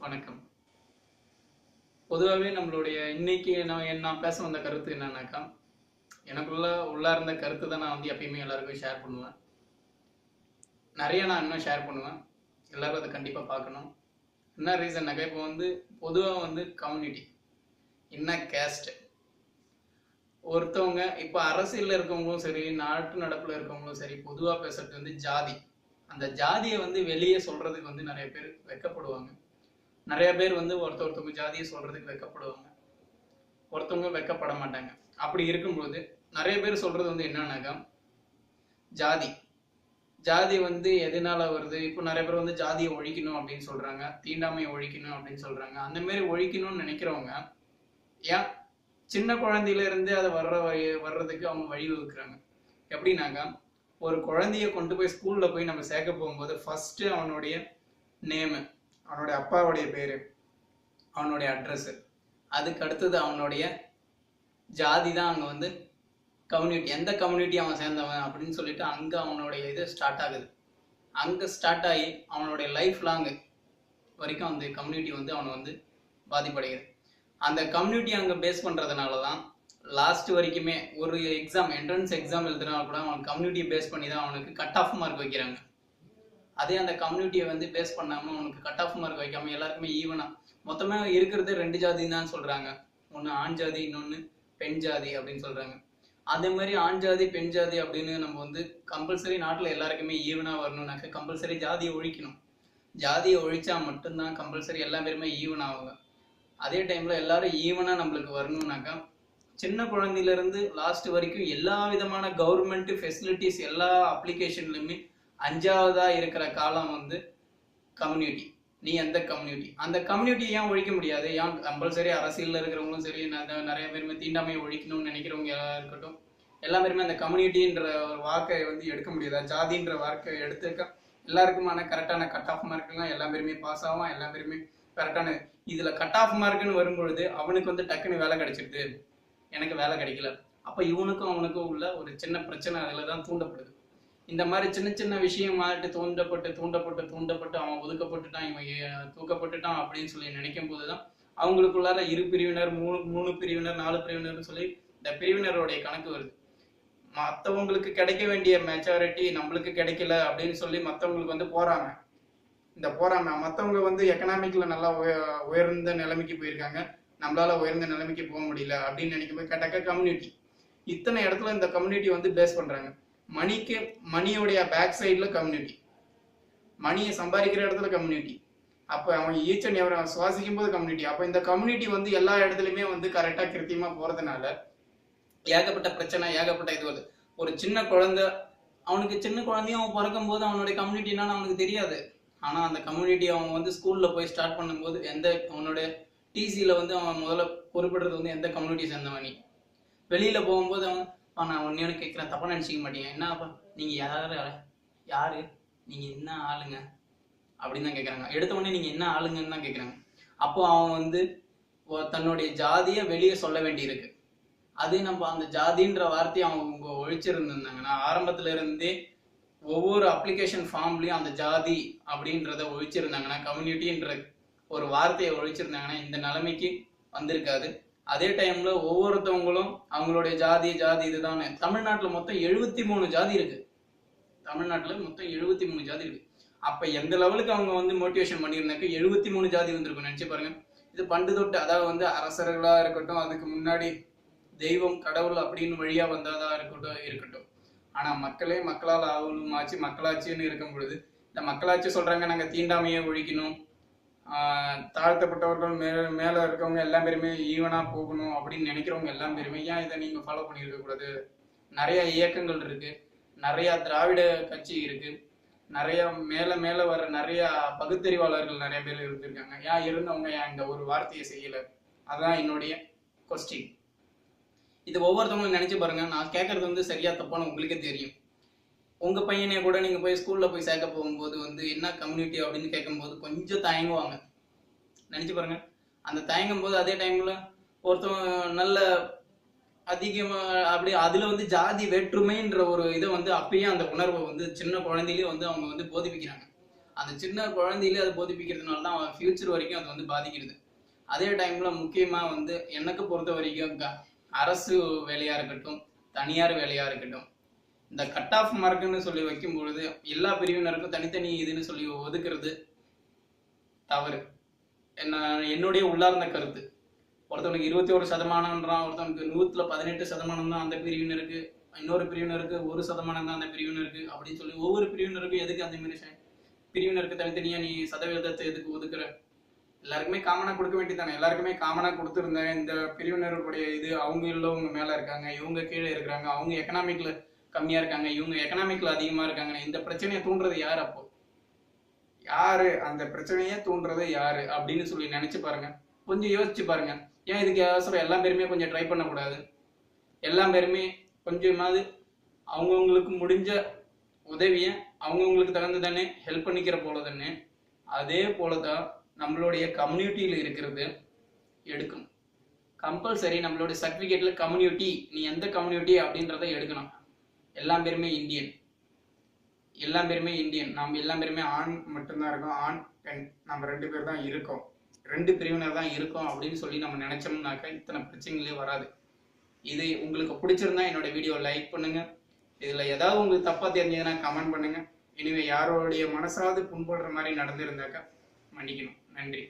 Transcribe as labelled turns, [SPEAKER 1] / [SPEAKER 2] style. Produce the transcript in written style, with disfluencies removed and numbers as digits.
[SPEAKER 1] வணக்கம். பொதுவாவே நம்மளுடைய இன்னைக்கு நான் பேச வந்த கருத்து என்னன்னாக்கா, எனக்குள்ள உள்ளார்ந்த கருத்து தான் நான் வந்து எப்பயுமே எல்லாருக்கும் ஷேர் பண்ணுவேன். நெறைய நான் இன்னும் ஷேர் பண்ணுவேன். எல்லாரும் அத கண்டிப்பா பார்க்கணும். என்ன ரீசன்னாக்கா, இப்போ வந்து பொதுவா வந்து கம்யூனிட்டி, என்ன கேஸ்ட், ஒருத்தவங்க இப்ப அரசியல்ல இருக்கவங்களும் சரி, நாட்டு நடப்புல இருக்கவங்களும் சரி, பொதுவா பேசுறது வந்து ஜாதி. அந்த ஜாதிய வந்து வெளிய சொல்றதுக்கு வந்து நெறைய பேர் வெட்கப்படுவாங்க. நெறைய பேர் வந்து ஒருத்தவங்க ஜாதிய சொல்றதுக்கு வெட்கப்படுவாங்க. ஒருத்தவங்க வெட்கப்பட மாட்டாங்க. அப்படி இருக்கும்போது நெறைய பேர் சொல்றது வந்து என்னன்னாக்கா, ஜாதி ஜாதி வந்து எதனால வருது? இப்போ நெறைய பேர் வந்து ஜாதிய ஒழிக்கணும் அப்படின்னு சொல்றாங்க. தீண்டாமைய ஒழிக்கணும் அப்படின்னு சொல்றாங்க. அந்த மாரி ஒழிக்கணும்னு நினைக்கிறவங்க, ஏன் சின்ன குழந்தையில இருந்தே அத வர்றதுக்கு அவங்க வழிவகுக்குறாங்க. எப்படின்னாக்கா, ஒரு குழந்தைய கொண்டு போய் ஸ்கூல்ல போய் நம்ம சேர்க்க போகும்போது ஃபர்ஸ்ட் அவனுடைய நேமு, அவனுடைய அப்பாவுடைய பேரு, அவனுடைய அட்ரஸ், அதுக்கு அடுத்தது அவனுடைய ஜாதி தான் அங்க வந்து கம்யூனிட்டி, எந்த கம்யூனிட்டி அவன் சேர்ந்தவன் அப்படின்னு சொல்லிட்டு அங்க அவனுடைய இது ஸ்டார்ட் ஆகுது. அங்க ஸ்டார்ட் ஆகி அவனுடைய லைஃப் லாங் வரைக்கும் அந்த கம்யூனிட்டி வந்து அவனை வந்து பாதிப்படைகிறது. அந்த கம்யூனிட்டி அங்க பேஸ் பண்றதுனால தான் லாஸ்ட் வரைக்குமே ஒரு எக்ஸாம், என்ட்ரன்ஸ் எக்ஸாம் எழுதுனா கூட அவன் கம்யூனிட்டியை பேஸ் பண்ணி தான் அவனுக்கு கட் ஆஃப் மார்க் வைக்கிறாங்க. அதே அந்த கம்யூனிட்டியை வந்து பேஸ் பண்ணாம அவனுக்கு கட் ஆஃப் மார்க் வைக்காம எல்லாருக்குமே ஈவனா மொத்தமா இருக்கிறது ரெண்டு ஜாதின்னு தான் சொல்றாங்க. ஒன்னு ஆண் ஜாதி, இன்னொன்னு பெண் ஜாதி அப்படின்னு சொல்றாங்க. அதே மாதிரி ஆண் ஜாதி பெண் ஜாதி அப்படின்னு நம்ம வந்து கம்பல்சரி நாட்டுல எல்லாருக்குமே ஈவனா வரணும்னாக்க கம்பல்சரி ஜாதியை ஒழிக்கணும். ஜாதியை ஒழிச்சா மட்டும்தான் கம்பல்சரி எல்லா பேருமே ஈவன் ஆகுங்க. அதே டைம்ல எல்லாரும் ஈவனா நம்மளுக்கு வரணும்னாக்கா, சின்ன குழந்தையில இருந்து லாஸ்ட் வரைக்கும் எல்லா விதமான கவர்மெண்ட் ஃபெசிலிட்டிஸ் எல்லா அப்ளிகேஷன்லயுமே அஞ்சாவதா இருக்கிற காலம் வந்து கம்யூனிட்டி. நீ எந்த கம்யூனிட்டி, அந்த கம்யூனிட்டி ஏன் ஒழிக்க முடியாது? ஏன் கம்பல்சரி அரசியல்ல இருக்கிறவங்களும் சரி, நிறைய பேருமே தீண்டாமையை ஒழிக்கணும்னு நினைக்கிறவங்க இருக்கட்டும், எல்லா பேருமே அந்த கம்யூனிட்டின்ற ஒரு வாக்கை வந்து எடுக்க முடியாதா? ஜாதின்ற வாக்கை எடுத்துக்க எல்லாருக்குமான கரெக்டான கட் ஆஃப் மார்க்லாம் எல்லா பேருமே பாஸ் ஆகும். எல்லா பேருமே கரெக்டான இதுல கட் ஆஃப் மார்க்னு வரும்பொழுது அவனுக்கு வந்து டக்குன்னு வேலை கிடைச்சிருது, எனக்கு வேலை கிடைக்கல. அப்ப இவனுக்கும் அவனுக்கும் உள்ள ஒரு சின்ன பிரச்சனை அதுலதான் தூண்டப்படுது. இந்த மாதிரி சின்ன சின்ன விஷயமாட்டு தூண்டப்பட்டு தூண்டப்பட்டு தூண்டப்பட்டு அவன் ஒதுக்கப்பட்டுட்டான், இவன் தூக்கப்பட்டுட்டான் அப்படின்னு சொல்லி நினைக்கும் போதுதான் அவங்களுக்குள்ளார இரு பிரிவினர், மூணு பிரிவினர், 4 பிரிவினர்னு சொல்லி இந்த பிரிவினருடைய கணக்கு வருது. மற்றவங்களுக்கு கிடைக்க வேண்டிய மெச்சாரிட்டி நம்மளுக்கு கிடைக்கல அப்படின்னு சொல்லி மற்றவங்களுக்கு வந்து போறாங்க. இந்த போறாம மற்றவங்க வந்து எக்கனாமிக்ல நல்லா உயர்ந்த நிலைமைக்கு போயிருக்காங்க, நம்மளால உயர்ந்த நிலைமைக்கு போக முடியல அப்படின்னு நினைக்கும் போது கேட்டாக்க கம்யூனிட்டி. இத்தனை இடத்துல இந்த கம்யூனிட்டி வந்து பேஸ் பண்றாங்க. மணியோடைய பேக் சைட்ல கம்யூனிட்டி, மணியை சம்பாதிக்கிற இடத்துல கம்யூனிட்டி, அப்ப அவன் ஈச் அண்ட் எவரி சுவாசிக்கும் போது கம்யூனிட்டி. அப்ப இந்த கம்யூனிட்டி வந்து எல்லா இடத்துலயுமே வந்து கரெக்டா கிருத்தியமா போறதுனால ஏகப்பட்ட பிரச்சனை, ஏகப்பட்ட இது வருது. ஒரு சின்ன குழந்தை, அவனுக்கு சின்ன குழந்தையும் அவன் பிறக்கும் போது அவனுடைய கம்யூனிட்டி என்னன்னு அவனுக்கு தெரியாது. ஆனா அந்த கம்யூனிட்டி அவன் வந்து ஸ்கூல்ல போய் ஸ்டார்ட் பண்ணும்போது அவனுடைய டிசியில வந்து அவன் முதல்ல குறிப்பிடுறது வந்து எந்த கம்யூனிட்டி சேர்ந்தவன். நீ வெளியில போகும்போது நான் ஒன்னு கேட்கிறேன், தப்பா நினைச்சிக்க மாட்டீங்க, என்னப்பா நீங்க யாரு, நீங்க என்ன ஆளுங்க அப்படின்னு தான் கேட்கறாங்க. எடுத்த உடனே நீங்க என்ன ஆளுங்கன்னு தான் கேட்கறாங்க. அப்போ அவன் வந்து தன்னுடைய ஜாதிய வெளியே சொல்ல வேண்டி இருக்கு. அது நம்ம அந்த ஜாதின்ற வார்த்தையை அவங்க ஒழிச்சிருந்தாங்கன்னா, ஆரம்பத்துல இருந்தே ஒவ்வொரு அப்ளிகேஷன் ஃபார்ம்லயும் அந்த ஜாதி அப்படின்றத ஒழிச்சிருந்தாங்கன்னா, கம்யூனிட்டின்ற ஒரு வார்த்தையை ஒழிச்சிருந்தாங்கன்னா இந்த நிலைமைக்கு வந்திருக்காது. அதே டைம்ல ஒவ்வொருத்தவங்களும் அவங்களுடைய ஜாதி இதுதானே. தமிழ்நாட்டுல மொத்தம் 73 ஜாதி இருக்கு. தமிழ்நாட்டுல மொத்தம் 73 ஜாதி இருக்கு. அப்ப எந்த லெவலுக்கு அவங்க வந்து மோட்டிவேஷன் பண்ணியிருந்தாக்க 73 ஜாதி வந்திருக்கும் நினைச்சு பாருங்க. இது பண்டு தொட்டு, அதாவது வந்து அரசர்களா இருக்கட்டும், அதுக்கு முன்னாடி தெய்வம் கடவுள் அப்படின்னு வழியா வந்ததா இருக்கட்டும். ஆனா மக்களே மக்களால் ஆகணும் ஆச்சு, மக்களாட்சின்னு இருக்கும் பொழுது இந்த மக்களாட்சி சொல்றாங்க நாங்க தீண்டாமையை ஒழிக்கணும், தாழ்த்தப்பட்டவர்கள் மேல இருக்கவங்க எல்லா பேருமே ஈவனா போகணும் அப்படின்னு நினைக்கிறவங்க எல்லா பேருமே ஏன் இதை நீங்க ஃபாலோ பண்ணியிருக்க கூடாது? நிறைய இயக்கங்கள் இருக்கு, நிறைய திராவிட கட்சி இருக்கு, நிறைய மேல வர்ற நிறைய பகுத்தறிவாளர்கள் நிறைய பேர் இருந்திருக்காங்க. ஏன் இருந்தவங்க ஏன் இந்த ஒரு வார்த்தையை செய்யல? அதான் என்னுடைய கொஸ்டின். இது ஒவ்வொருத்தவங்களும் நினைச்சு பாருங்க. நான் கேட்கறது வந்து சரியா தப்பான்னு உங்களுக்கே தெரியும். உங்க பையனே கூட நீங்க போய் ஸ்கூல்ல போய் சேர்க்க போகும்போது வந்து என்ன கம்யூனிட்டி அப்படின்னு கேட்கும்போது கொஞ்சம் தயங்குவாங்க. நினைச்சு பாருங்க. அந்த தயங்கும் போது அதே டைம்ல ஒருத்தவங்க நல்ல அதிகமா அப்படி அதுல வந்து ஜாதி வேற்றுமைன்ற ஒரு இதை வந்து அப்பயே அந்த உணர்வை வந்து சின்ன குழந்தையிலேயே வந்து அவங்க வந்து போதிப்பிக்கிறாங்க. அந்த சின்ன குழந்தையிலே அதை போதிப்பிக்கிறதுனால தான் அவன் ஃபியூச்சர் வரைக்கும் அது வந்து பாதிக்கிறது. அதே டைம்ல முக்கியமா வந்து எனக்கு பொறுத்த வரைக்கும் அரசு வேலையா இருக்கட்டும், தனியார் வேலையா இருக்கட்டும், இந்த கட் ஆஃப் மார்க்குன்னு சொல்லி வைக்கும் பொழுது எல்லா பிரிவினருக்கும் தனித்தனி இதுன்னு சொல்லி ஒதுக்குறது தவறு. என்னுடைய உள்ளார்ந்த கருத்து. ஒருத்தவனுக்கு 21%, ஒருத்தவனுக்கு 118% தான் அந்த பிரிவினருக்கு, இன்னொரு பிரிவினருக்கு 1% தான் அந்த பிரிவினருக்கு அப்படின்னு சொல்லி ஒவ்வொரு பிரிவினருக்கும் எதுக்கு அந்த மாதிரி பிரிவினருக்கு தனித்தனியா நீ சதவீதத்தை எதுக்கு ஒதுக்குற? எல்லாருக்குமே காமனா கொடுக்க வேண்டியதானே. எல்லாருக்குமே காமனா கொடுத்துருந்தேன். இந்த பிரிவினருடைய இது அவங்க உள்ளவங்க மேல இருக்காங்க, இவங்க கீழே இருக்கிறாங்க, அவங்க எக்கனாமிக்ல கம்மியா இருக்காங்க, இவங்க எக்கனாமிக்ல அதிகமா இருக்காங்க. இந்த பிரச்சனையை தூண்டுறது யாரு? அப்போ யாரு அந்த பிரச்சனையே தூண்டுறது யாரு அப்படின்னு சொல்லி நினைச்சு பாருங்க. கொஞ்சம் யோசிச்சு பாருங்க. ஏன் இதுக்கு அவசரம்? எல்லா பேருமே கொஞ்சம் ட்ரை பண்ணக்கூடாது? எல்லா பேருமே கொஞ்சமாவது அவங்கவுங்களுக்கு முடிஞ்ச உதவியை அவங்கவுங்களுக்கு தகுந்த தானே ஹெல்ப் பண்ணிக்கிற போல தானே. அதே போலதான் நம்மளுடைய கம்யூனிட்டியில இருக்கிறது எடுக்கணும். கம்பல்சரி நம்மளுடைய சர்டிபிகேட்ல கம்யூனிட்டி, நீ எந்த கம்யூனிட்டி அப்படின்றத எடுக்கணும். எல்லா பேருமே இந்தியன், எல்லா பேருமே இந்தியன். நம்ம எல்லா பேருமே ஆண் மட்டும்தான் இருக்கோம், ஆண் பெண் நம்ம 2 பேர் தான் இருக்கோம், 2 பிரிவினர் தான் இருக்கோம் அப்படின்னு சொல்லி நம்ம நினைச்சோம்னாக்கா இத்தனை பிரச்சனைகளே வராது. இது உங்களுக்கு பிடிச்சிருந்தா என்னோட வீடியோ லைக் பண்ணுங்க. இதுல ஏதாவது உங்களுக்கு தப்பா தெரிஞ்சதுன்னா கமெண்ட் பண்ணுங்க. இனிமே யாரோடைய மனசாவது புண்படுற மாதிரி நடந்திருந்தாக்கா மன்னிக்கணும். நன்றி.